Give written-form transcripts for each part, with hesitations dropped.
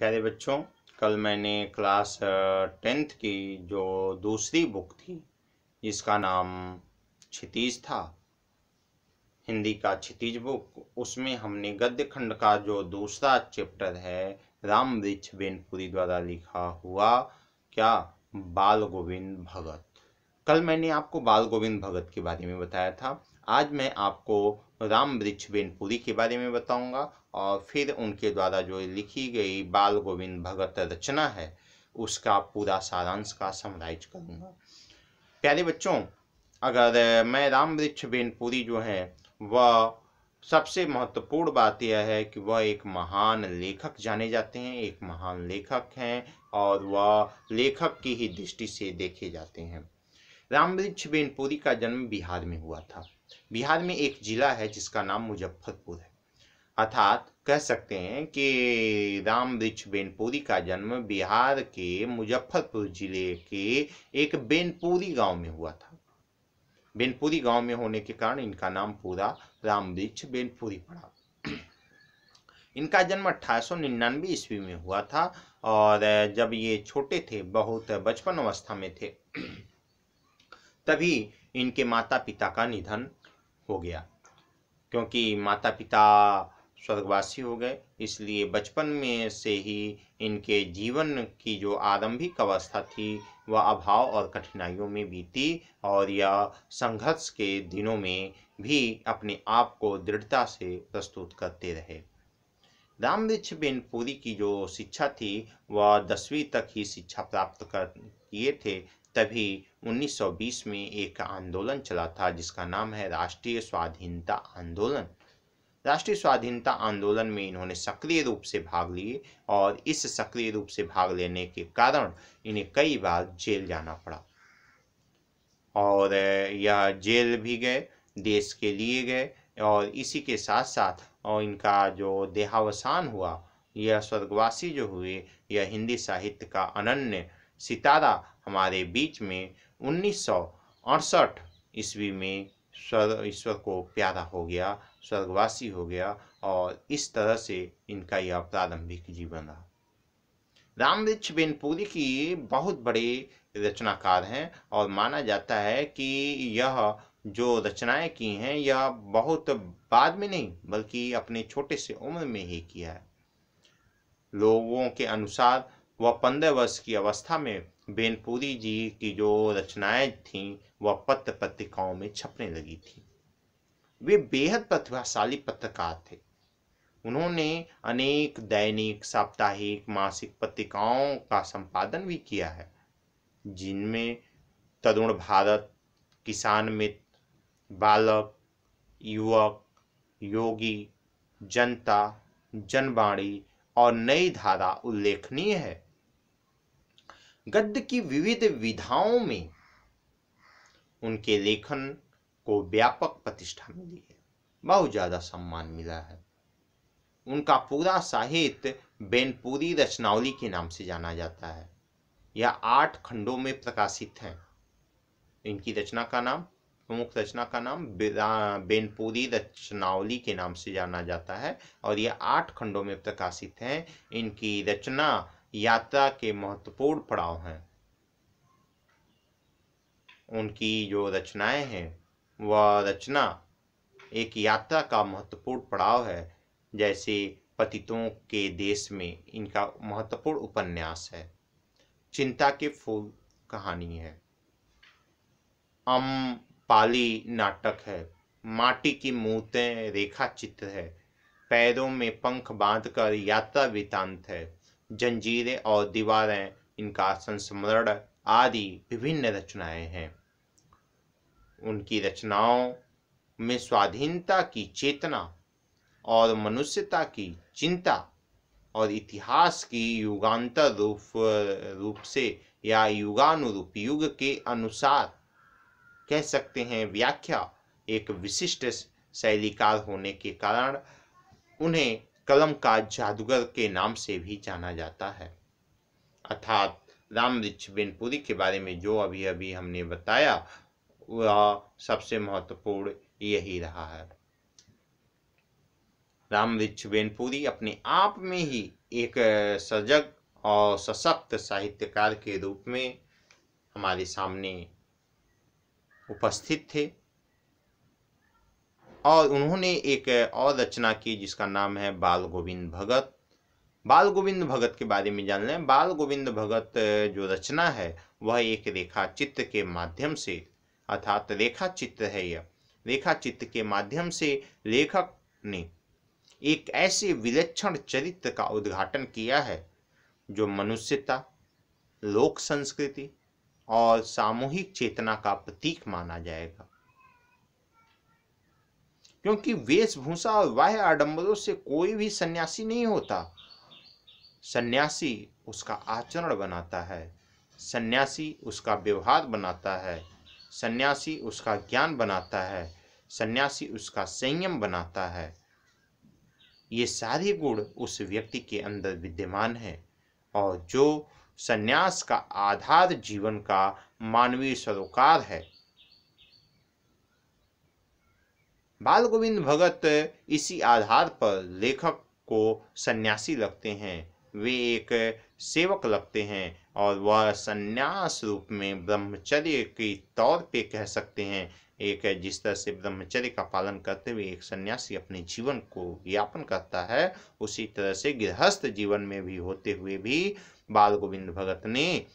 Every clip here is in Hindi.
प्यारे बच्चों, कल मैंने क्लास 10th की जो दूसरी बुक थी जिसका नाम क्षितिज था, हिंदी का क्षितिज बुक, उसमें हमने गद्य खंड का जो दूसरा चैप्टर है राम वृक्ष बेनपुरी द्वारा लिखा हुआ क्या बाल गोविंद भगत। कल मैंने आपको बाल गोविंद भगत के बारे में बताया था। आज मैं आपको राम वृक्ष बेनपुरी के बारे में बताऊंगा और फिर उनके द्वारा जो लिखी गई बाल गोविंद भगत रचना है उसका पूरा सारांश का समराइज करूंगा। प्यारे बच्चों, अगर मैं राम वृक्ष बेनपुरी जो है वह सबसे महत्वपूर्ण बात यह है कि वह एक महान लेखक जाने जाते हैं, एक महान लेखक हैं और वह लेखक की ही दृष्टि से देखे जाते हैं। राम वृक्ष बेनपुरी का जन्म बिहार में हुआ था। बिहार में एक जिला है जिसका नाम मुजफ्फरपुर है, अर्थात कह सकते हैं कि राम वृक्ष बेनपुरी का जन्म बिहार के मुजफ्फरपुर जिले के एक बेनपुरी गांव में हुआ था। बेनपुरी गांव में होने के कारण इनका नाम पूरा राम वृक्ष बेनपुरी पड़ा। इनका जन्म 1899 ईस्वी में हुआ था और जब ये छोटे थे, बहुत बचपन अवस्था में थे, तभी इनके माता पिता का निधन हो गया। क्योंकि माता पिता स्वर्गवासी हो गए, इसलिए बचपन में से ही इनके जीवन की जो आरंभिक अवस्था थी वह अभाव और कठिनाइयों में बीती और यह संघर्ष के दिनों में भी अपने आप को दृढ़ता से प्रस्तुत करते रहे। राम वृक्ष बेनपुरी की जो शिक्षा थी वह 10वीं तक ही शिक्षा प्राप्त कर किए थे। तभी 1920 में एक आंदोलन चला था जिसका नाम है राष्ट्रीय स्वाधीनता आंदोलन। राष्ट्रीय स्वाधीनता आंदोलन में इन्होंने सक्रिय रूप से भाग लिए और इस सक्रिय रूप से भाग लेने के कारण इन्हें कई बार जेल जाना पड़ा और यह जेल भी गए, देश के लिए गए और इसी के साथ साथ और इनका जो देहावसान हुआ, यह स्वर्गवासी जो हुए, यह हिंदी साहित्य का अनन्य सितारा हमारे बीच में 1968 ईस्वी में ईश्वर को प्यारा हो गया, स्वर्गवासी हो गया और इस तरह से इनका यह प्रारंभिक जीवन रहा। राम वृक्ष बेनपुरी की बहुत बड़े रचनाकार हैं और माना जाता है कि यह जो रचनाएं की हैं यह बहुत बाद में नहीं बल्कि अपने छोटे से उम्र में ही किया है। लोगों के अनुसार वह 15 वर्ष की अवस्था में बेनपुरी जी की जो रचनाएं थीं वह पत्र पत्रिकाओं में छपने लगी थी। वे बेहद प्रतिभाशाली पत्रकार थे। उन्होंने अनेक दैनिक, साप्ताहिक, मासिक पत्रिकाओं का संपादन भी किया है, जिनमें तरुण भारत, किसान मित्र, बालक, युवक, योगी, जनता, जनवाणी और नई धारा उल्लेखनीय है। गद्य की विविध विधाओं में उनके लेखन को व्यापक प्रतिष्ठा मिली है, बहुत ज्यादा सम्मान मिला है। उनका पूरा साहित्य बेनपुरी रचनावली के नाम से जाना जाता है। यह 8 खंडों में प्रकाशित है। इनकी रचना का नाम, प्रमुख रचना का नाम बेनपुरी रचनावली के नाम से जाना जाता है और यह 8 खंडों में प्रकाशित है। इनकी रचना यात्रा के महत्वपूर्ण पड़ाव हैं। उनकी जो रचनाएं हैं वह रचना एक यात्रा का महत्वपूर्ण पड़ाव है। जैसे पतितों के देश में इनका महत्वपूर्ण उपन्यास है, चिंता के फूल कहानी है, पाली नाटक है, माटी की मूर्तें रेखा चित्र है, पैरों में पंख बांधकर यात्रा वृतांत है, जंजीरें और दीवारें इनका संस्मरण आदि विभिन्न रचनाएं हैं। उनकी रचनाओं में स्वाधीनता की चेतना और मनुष्यता की चिंता और इतिहास की युगांतर रूप से या युगानुरूप, युग के अनुसार कह सकते हैं व्याख्या, एक विशिष्ट शैलीकार होने के कारण उन्हें कलम का जादूगर के नाम से भी जाना जाता है। अर्थात राम वृक्ष बेनपुरी के बारे में जो अभी अभी हमने बताया वह सबसे महत्वपूर्ण यही रहा है। राम वृक्ष बेनपुरी अपने आप में ही एक सजग और सशक्त साहित्यकार के रूप में हमारे सामने उपस्थित थे और उन्होंने एक और रचना की जिसका नाम है बाल गोविंद भगत। बाल गोविंद भगत के बारे में जान लें। बाल गोविंद भगत जो रचना है वह एक रेखा चित्र के माध्यम से, अर्थात रेखा चित्र है यह, रेखा चित्र के माध्यम से लेखक ने एक ऐसे विलक्षण चरित्र का उद्घाटन किया है जो मनुष्यता, लोक संस्कृति और सामूहिक चेतना का प्रतीक माना जाएगा। क्योंकि वेशभूषा और बाह्य आडंबरों से कोई भी सन्यासी नहीं होता। सन्यासी उसका आचरण बनाता है, सन्यासी उसका व्यवहार बनाता है, सन्यासी उसका ज्ञान बनाता है, सन्यासी उसका संयम बनाता है। ये सारे गुण उस व्यक्ति के अंदर विद्यमान है और जो सन्यास का आधार जीवन का मानवीय सरोकार है। बाल गोविंद भगत इसी आधार पर लेखक को सन्यासी लगते हैं, वे एक सेवक लगते हैं और वह सन्यास रूप में ब्रह्मचर्य के तौर पे कह सकते हैं। एक जिस तरह से ब्रह्मचर्य का पालन करते हुए एक सन्यासी अपने जीवन को यापन करता है, उसी तरह से गृहस्थ जीवन में भी होते हुए भी बाल गोविंद भगत ने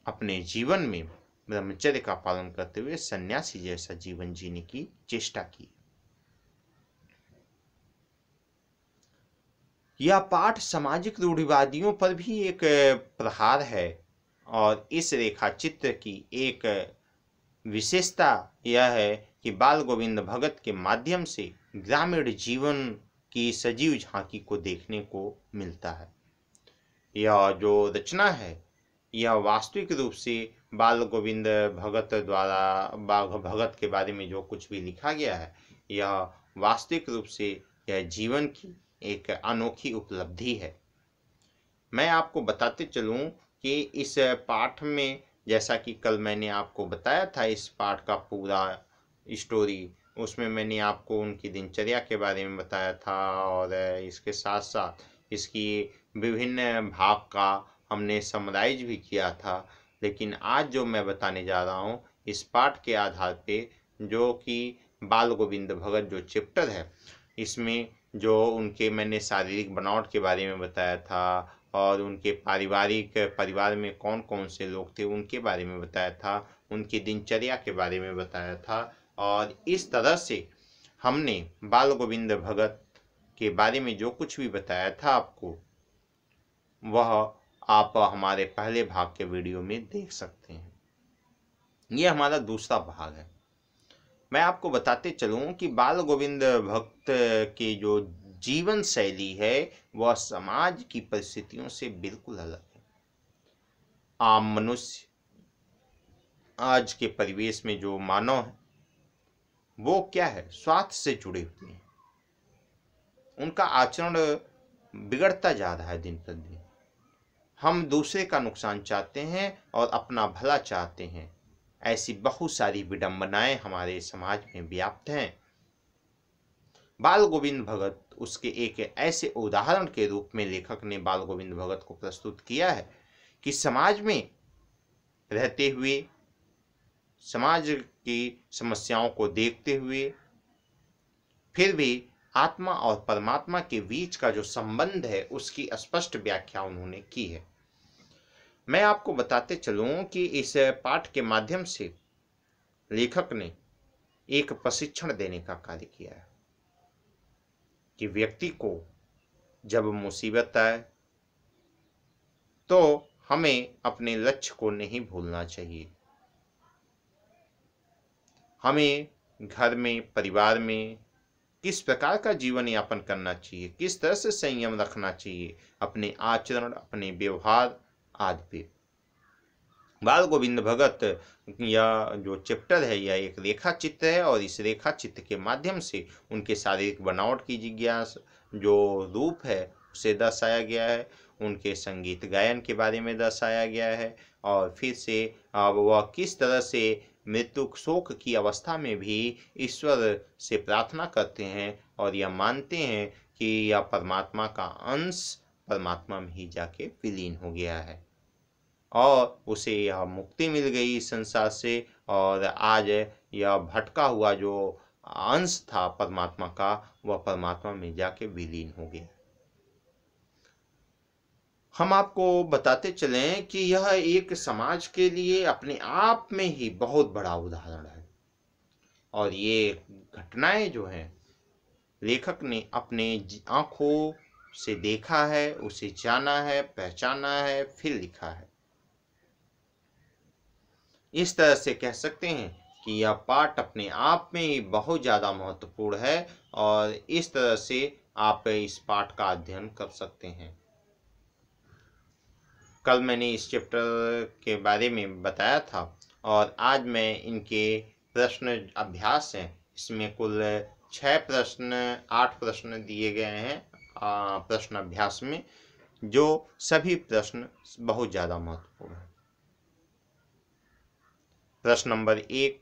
अपने जीवन में ब्रह्मचर्य का पालन करते हुए सन्यासी जैसा जीवन जीने की चेष्टा की। यह पाठ सामाजिक रूढ़िवादियों पर भी एक प्रहार है और इस रेखा चित्र की एक विशेषता यह है कि बाल गोविंद भगत के माध्यम से ग्रामीण जीवन की सजीव झांकी को देखने को मिलता है। यह जो रचना है यह वास्तविक रूप से बाल गोविंद भगत द्वारा भगत के बारे में जो कुछ भी लिखा गया है, यह वास्तविक रूप से यह जीवन की एक अनोखी उपलब्धि है। मैं आपको बताते चलूं कि इस पाठ में, जैसा कि कल मैंने आपको बताया था इस पाठ का पूरा स्टोरी, उसमें मैंने आपको उनकी दिनचर्या के बारे में बताया था और इसके साथ साथ इसकी विभिन्न भाग का हमने समराइज भी किया था। लेकिन आज जो मैं बताने जा रहा हूँ इस पाठ के आधार पे, जो कि बाल गोविंद भगत जो चैप्टर है, इसमें जो उनके मैंने शारीरिक बनावट के बारे में बताया था और उनके परिवार में कौन कौन से लोग थे उनके बारे में बताया था, उनकी दिनचर्या के बारे में बताया था। और इस तरह से हमने बाल गोविंद भगत के बारे में जो कुछ भी बताया था आपको, वह आप हमारे पहले भाग के वीडियो में देख सकते हैं। यह हमारा दूसरा भाग है। मैं आपको बताते चलूं कि बाल गोविंद भगत की जो जीवन शैली है वह समाज की परिस्थितियों से बिल्कुल अलग है। आम मनुष्य, आज के परिवेश में जो मानव है वो क्या है, स्वार्थ से जुड़े हुए हैं। उनका आचरण बिगड़ता जा रहा है दिन प्रतिदिन। हम दूसरे का नुकसान चाहते हैं और अपना भला चाहते हैं। ऐसी बहुत सारी विडंबनाएं हमारे समाज में व्याप्त हैं। बाल गोविंद भगत उसके एक ऐसे उदाहरण के रूप में लेखक ने बाल गोविंद भगत को प्रस्तुत किया है कि समाज में रहते हुए, समाज की समस्याओं को देखते हुए, फिर भी आत्मा और परमात्मा के बीच का जो संबंध है उसकी स्पष्ट व्याख्या उन्होंने की है। मैं आपको बताते चलूं कि इस पाठ के माध्यम से लेखक ने एक प्रशिक्षण देने का कार्य किया है कि व्यक्ति को जब मुसीबत आए तो हमें अपने लक्ष्य को नहीं भूलना चाहिए। हमें घर में, परिवार में किस प्रकार का जीवन यापन करना चाहिए, किस तरह से संयम रखना चाहिए अपने आचरण, अपने व्यवहार आदि पे। बाल गोविंद भगत यह जो चैप्टर है यह एक रेखा चित्र है और इस रेखा चित्र के माध्यम से उनके शारीरिक बनावट की जिज्ञासा जो रूप है उसे दर्शाया गया है, उनके संगीत गायन के बारे में दर्शाया गया है और फिर से वह किस तरह से मृत्यु शोक की अवस्था में भी ईश्वर से प्रार्थना करते हैं और यह मानते हैं कि यह परमात्मा का अंश परमात्मा में ही जाके विलीन हो गया है और उसे यह मुक्ति मिल गई इस संसार से। और आज यह भटका हुआ जो अंश था परमात्मा का, वह परमात्मा में जाके विलीन हो गया। हम आपको बताते चलें कि यह एक समाज के लिए अपने आप में ही बहुत बड़ा उदाहरण है। और ये घटनाएं जो हैं, लेखक ने अपने आंखों से देखा है, उसे जाना है, पहचाना है, फिर लिखा है। इस तरह से कह सकते हैं कि यह पाठ अपने आप में ही बहुत ज़्यादा महत्वपूर्ण है और इस तरह से आप इस पाठ का अध्ययन कर सकते हैं। कल मैंने इस चैप्टर के बारे में बताया था और आज मैं इनके प्रश्न अभ्यास हैं, इसमें कुल 8 प्रश्न दिए गए हैं प्रश्न अभ्यास में, जो सभी प्रश्न बहुत ज़्यादा महत्वपूर्ण हैं। प्रश्न नंबर 1,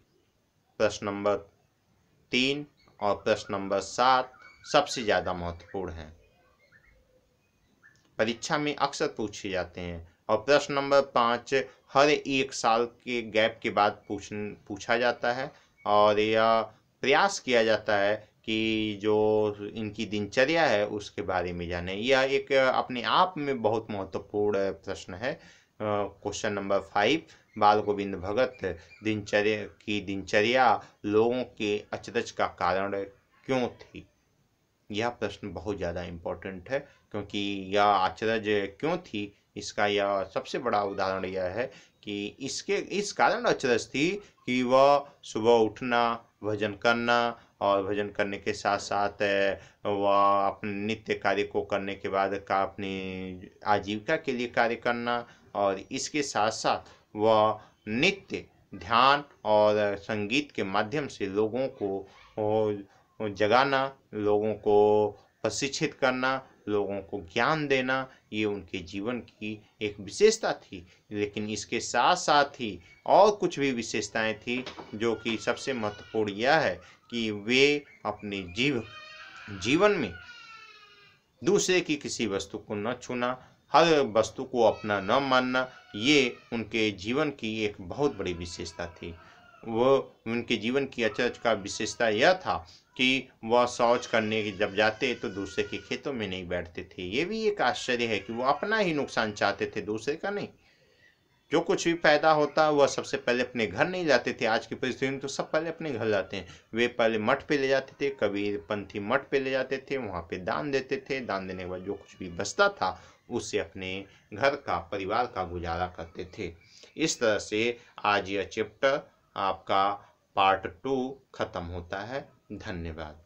प्रश्न नंबर 3 और प्रश्न नंबर 7 सबसे ज़्यादा महत्वपूर्ण हैं, परीक्षा में अक्सर पूछे जाते हैं। और प्रश्न नंबर 5 हर 1 साल के गैप के बाद पूछा जाता है और यह प्रयास किया जाता है कि जो इनकी दिनचर्या है उसके बारे में जाने। यह एक अपने आप में बहुत महत्वपूर्ण प्रश्न है। क्वेश्चन नंबर 5, बाल गोविंद भगत दिनचर्या लोगों के अचरज का कारण क्यों थी। यह प्रश्न बहुत ज़्यादा इम्पोर्टेंट है क्योंकि यह अचरज क्यों थी, इसका यह सबसे बड़ा उदाहरण यह है कि इस कारण अचरज थी कि वह सुबह उठना, भजन करना और भजन करने के साथ साथ वह अपने नित्य कार्य को करने के बाद का अपनी आजीविका के लिए कार्य करना और इसके साथ साथ वह नित्य ध्यान और संगीत के माध्यम से लोगों को जगाना, लोगों को प्रशिक्षित करना, लोगों को ज्ञान देना, ये उनके जीवन की एक विशेषता थी। लेकिन इसके साथ साथ ही और कुछ भी विशेषताएं थी, जो कि सबसे महत्वपूर्ण यह है कि वे अपने जीवन में दूसरे की किसी वस्तु को न छूना, हर वस्तु को अपना न मानना, ये उनके जीवन की एक बहुत बड़ी विशेषता थी। वो उनके जीवन की अचरज का विशेषता यह था कि वह शौच करने जब जाते तो दूसरे के खेतों में नहीं बैठते थे। ये भी एक आश्चर्य है कि वो अपना ही नुकसान चाहते थे, दूसरे का नहीं। जो कुछ भी पैदा होता वह सबसे पहले अपने घर नहीं जाते थे। आज की परिस्थिति में तो सब पहले अपने घर जाते हैं। वे पहले मठ पे ले जाते थे, कबीरपंथी मठ पे ले जाते थे, वहाँ पे दान देते थे। दान देने के बाद जो कुछ भी बचता था उससे अपने घर का, परिवार का गुजारा करते थे। इस तरह से आज यह चैप्टर आपका पार्ट 2 खत्म होता है। धन्यवाद।